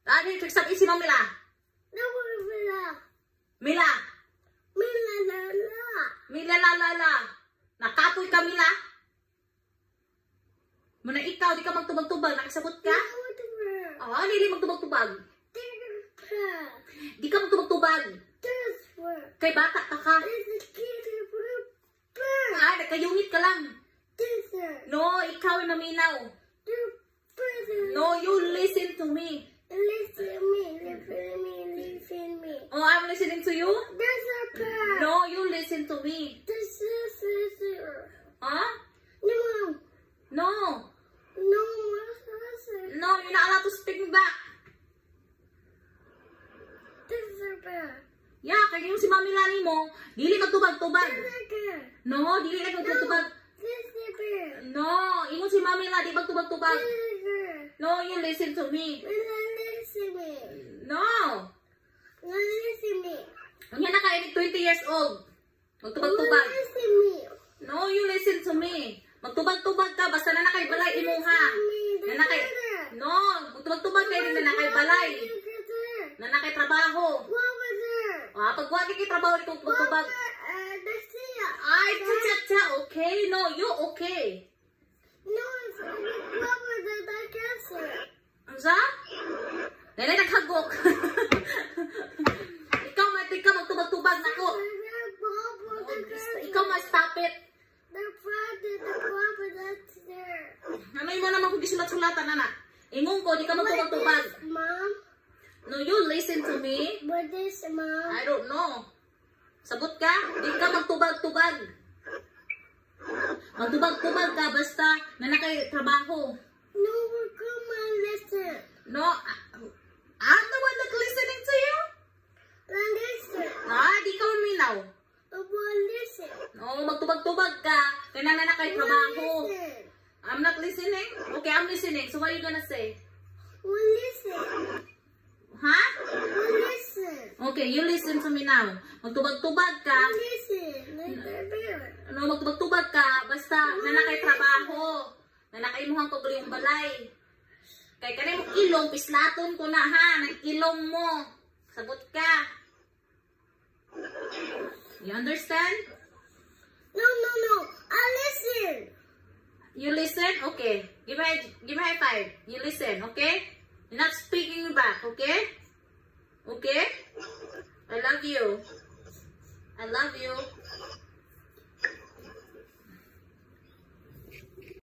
Ano yung sabi si Ma'am Mila? Mila. Mila la. Nakatoy ka, Mila. Muna ikaw, di ka magtubag-tubag. Nakisabot ka? Oo, hindi magtubag-tubag. Di ka magtubag-tubag. Kay bata ka ka. Nakayungit ka lang. No, ikaw na minaw. No, you listen to me. Listen me. Oh, I'm listening to you? This is prayer. No, you listen to me. This is Huh? No. No. No. No, you're not allowed to speak me back. This is prayer. Yeah, kaya yung si Mami Lani mo, dili magtubag-tubag. No, dili magtubag-tubag. This is prayer. No, yung si Mami Lani, magtubag-tubag. This is prayer. No, you listen to me. Listen me. No. Listen me. Yan na ka, 20 years old. Magtubag-tubag. Listen me. No, you listen to me. Magtubag-tubag ka, basta na nakay balay imuha. Na nakay... No, magtubag-tubag kayo na nakay balay. Na nakay trabaho. Ah, pag wagi kay trabaho, ito magtubag. Ay, cha-cha-cha, okay? No, you okay. No, it's Papa that I cancer. Ang sa? Dahil naghagok. Ikaw magtubag-tubag na ko. Ikaw ma-stop it. The Papa that's there. Ano mo naman kung gisulat-sulatan, anak? Ingon ko, di ka magtubag-tubag. Mom? No, you listen to me. What is Mom? I don't know. Sagot ka? Di ka magtubag-tubag. Magtubag-tubag ka basta na nakay trabaho. No, come on, listen. No, I'm the one that's listening to you. Listen. Ah, di ka minaw. Listen. No, magtubag-tubag ka. Kaya na nakay trabaho. Listen. I'm not listening? Okay, I'm listening. So what are you gonna say? Listen. Ha? Listen. Okay, you listen to me now. Magtubag-tubag ka. Listen. No, magtubag-tubag ka. Basta na nakay trabaho. Na nakaimuhang ko yung balay. Kaya kanay mo ilong, pislaton ko na ha. Nag-ilong mo. Sagot ka. You understand? No. I listen. You listen? Okay. Give me high five. You listen, okay? You're not speaking back, okay? Okay? I love you. I love you.